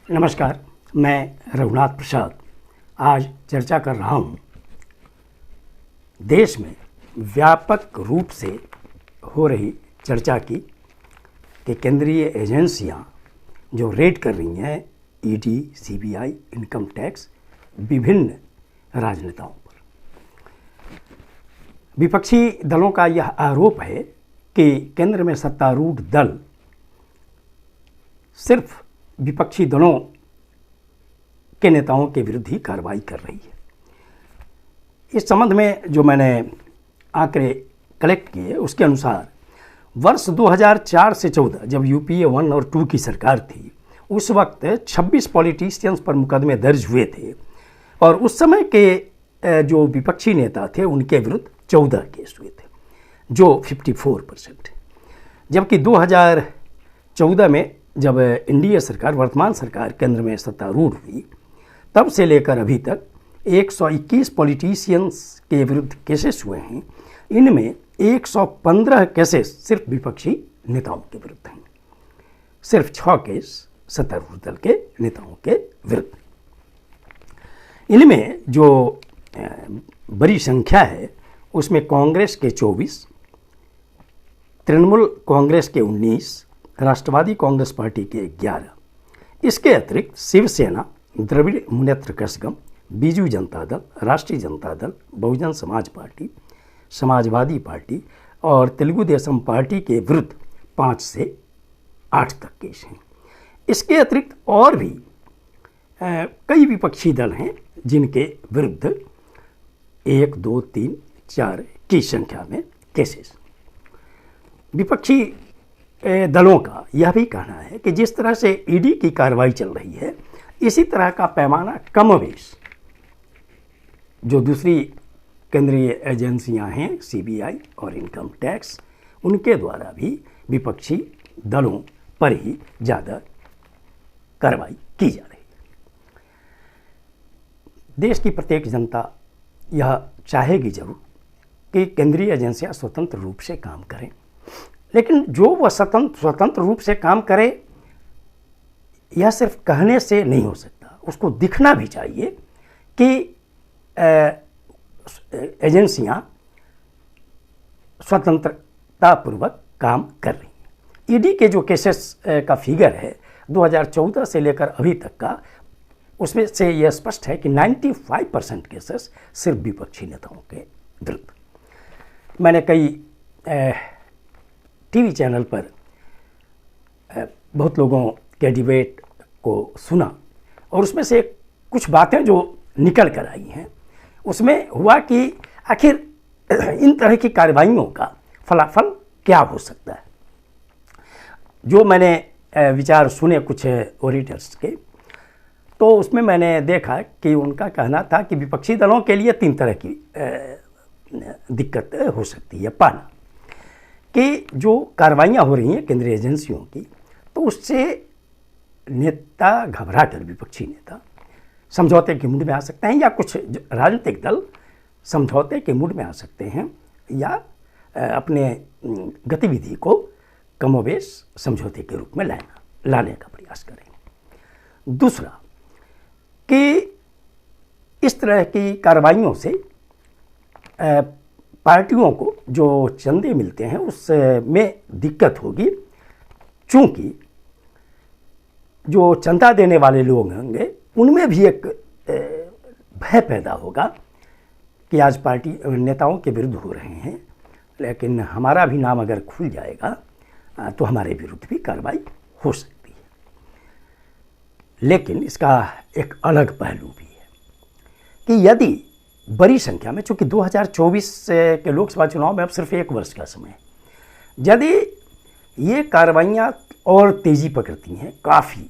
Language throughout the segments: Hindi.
नमस्कार, मैं रघुनाथ प्रसाद आज चर्चा कर रहा हूँ देश में व्यापक रूप से हो रही चर्चा की कि केंद्रीय एजेंसियाँ जो रेड कर रही हैं ईडी, सीबीआई, इनकम टैक्स विभिन्न राजनेताओं पर। विपक्षी दलों का यह आरोप है कि केंद्र में सत्तारूढ़ दल सिर्फ विपक्षी दलों के नेताओं के विरुद्ध ही कार्रवाई कर रही है। इस संबंध में जो मैंने आंकड़े कलेक्ट किए उसके अनुसार वर्ष 2004 से 14 जब यूपीए 1 और 2 की सरकार थी, उस वक्त 26 पॉलिटिशियंस पर मुकदमे दर्ज हुए थे और उस समय के जो विपक्षी नेता थे उनके विरुद्ध 14 केस हुए थे, जो 54%। जबकि 2014 में जब एनडीए सरकार, वर्तमान सरकार केंद्र में सत्तारूढ़ हुई, तब से लेकर अभी तक 121 पॉलिटिशियंस के विरुद्ध केसेस हुए हैं। इनमें 115 केसेस सिर्फ विपक्षी नेताओं के विरुद्ध हैं, सिर्फ 6 केस सत्तारूढ़ दल के नेताओं के विरुद्ध। इनमें जो बड़ी संख्या है उसमें कांग्रेस के 24, तृणमूल कांग्रेस के 19, राष्ट्रवादी कांग्रेस पार्टी के 11, इसके अतिरिक्त शिवसेना, द्रविड़ मुनेत्र कषगम, बीजू जनता दल, राष्ट्रीय जनता दल, बहुजन समाज पार्टी, समाजवादी पार्टी और तेलुगु देशम पार्टी के विरुद्ध 5 से 8 तक केस हैं। इसके अतिरिक्त और भी कई विपक्षी दल हैं जिनके विरुद्ध 1, 2, 3, 4 की संख्या में केसेस। विपक्षी दलों का यह भी कहना है कि जिस तरह से ईडी की कार्रवाई चल रही है, इसी तरह का पैमाना कमोबेश जो दूसरी केंद्रीय एजेंसियां हैं सीबीआई और इनकम टैक्स, उनके द्वारा भी विपक्षी दलों पर ही ज़्यादा कार्रवाई की जा रही है। देश की प्रत्येक जनता यह चाहेगी जरूर कि केंद्रीय एजेंसियां स्वतंत्र रूप से काम करें, लेकिन जो वह स्वतंत्र रूप से काम करे यह सिर्फ कहने से नहीं हो सकता, उसको दिखना भी चाहिए कि एजेंसियां स्वतंत्रतापूर्वक काम कर रही हैं। ईडी के जो केसेस का फिगर है 2014 से लेकर अभी तक का, उसमें से यह स्पष्ट है कि 95% केसेस सिर्फ विपक्षी नेताओं के विरुद्ध। मैंने कई टीवी चैनल पर बहुत लोगों के डिबेट को सुना और उसमें से कुछ बातें जो निकल कर आई हैं, उसमें हुआ कि आखिर इन तरह की कार्रवाइयों का फलाफल क्या हो सकता है। जो मैंने विचार सुने कुछ ओरेटर्स के, तो उसमें मैंने देखा कि उनका कहना था कि विपक्षी दलों के लिए 3 तरह की दिक्कत हो सकती है पाना कि जो कार्रवाइयाँ हो रही हैं केंद्रीय एजेंसियों की, तो उससे नेता घबरा कर, विपक्षी नेता समझौते के मूड में आ सकते हैं, या कुछ राजनीतिक दल समझौते के मूड में आ सकते हैं, या अपने गतिविधि को कमोबेश समझौते के रूप में लाने का प्रयास करेंगे। दूसरा कि इस तरह की कार्रवाइयों से पार्टियों को जो चंदे मिलते हैं उसमें दिक्कत होगी, चूँकि जो चंदा देने वाले लोग होंगे उनमें भी एक भय पैदा होगा कि आज पार्टी नेताओं के विरुद्ध हो रहे हैं, लेकिन हमारा भी नाम अगर खुल जाएगा तो हमारे विरुद्ध भी कार्रवाई हो सकती है। लेकिन इसका एक अलग पहलू भी है कि यदि बड़ी संख्या में, चूँकि 2024 के लोकसभा चुनाव में अब सिर्फ 1 वर्ष का समय है, यदि ये कार्रवाइयाँ और तेज़ी पकड़ती हैं, काफ़ी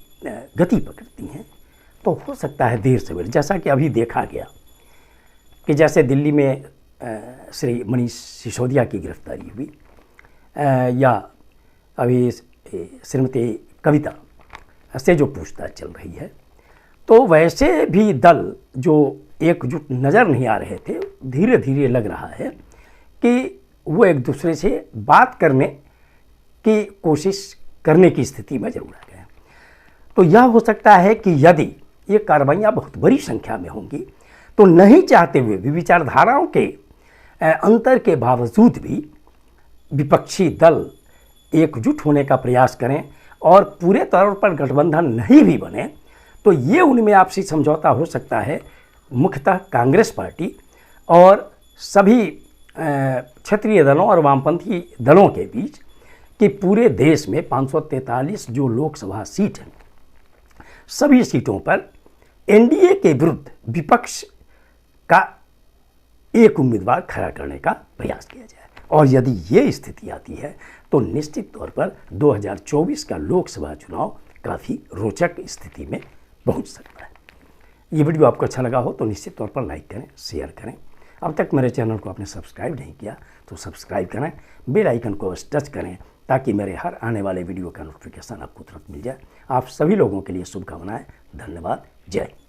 गति पकड़ती हैं, तो हो सकता है देर सवेर, जैसा कि अभी देखा गया कि जैसे दिल्ली में श्री मनीष सिसोदिया की गिरफ्तारी हुई, या अभी श्रीमती कविता से जो पूछताछ चल रही है, तो वैसे भी दल जो एकजुट नज़र नहीं आ रहे थे, धीरे धीरे लग रहा है कि वो एक दूसरे से बात करने की कोशिश करने की स्थिति में जरूर आ गए। तो यह हो सकता है कि यदि ये कार्रवाइयाँ बहुत बड़ी संख्या में होंगी तो नहीं चाहते हुए भी, विचारधाराओं के अंतर के बावजूद भी विपक्षी दल एकजुट होने का प्रयास करें और पूरे तौर पर गठबंधन नहीं भी बने तो ये उनमें आपसी समझौता हो सकता है, मुख्यतः कांग्रेस पार्टी और सभी क्षेत्रीय दलों और वामपंथी दलों के बीच, कि पूरे देश में 543 जो लोकसभा सीट हैं, सभी सीटों पर एनडीए के विरुद्ध विपक्ष का एक उम्मीदवार खड़ा करने का प्रयास किया जाए। और यदि ये स्थिति आती है तो निश्चित तौर पर 2024 का लोकसभा चुनाव काफ़ी रोचक स्थिति में पहुंच सकता है। ये वीडियो आपको अच्छा लगा हो तो निश्चित तौर पर लाइक करें, शेयर करें। अब तक मेरे चैनल को आपने सब्सक्राइब नहीं किया तो सब्सक्राइब करें, बेल आइकन को टच करें ताकि मेरे हर आने वाले वीडियो का नोटिफिकेशन आपको तुरंत मिल जाए। आप सभी लोगों के लिए शुभकामनाएं। धन्यवाद। जय हिंद।